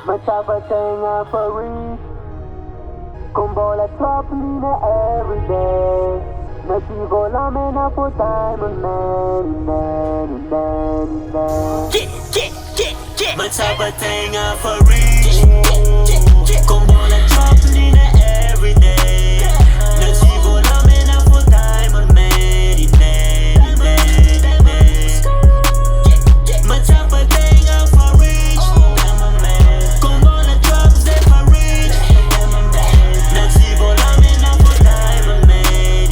Matapatanga for reach. Kumbola top nina everyday. Nasivola mena for diamond man. Matapatanga for reach. Kumbola top nina everyday. Nasivola mena for diamond man. Matapatanga for reach. Kumbola top they for reach. Nasivola mena for diamond man.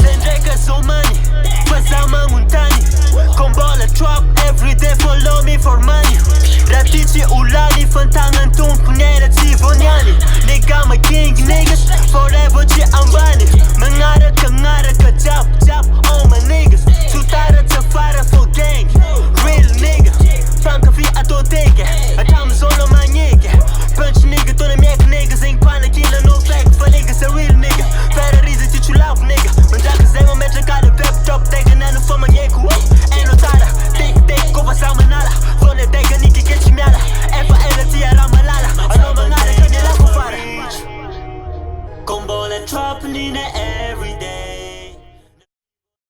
Sendreka somani, fazama montani. Kumbola drop everyday, follow me for money. Ratici ulali, fantangan tung punera tivoniani. Nigga my king.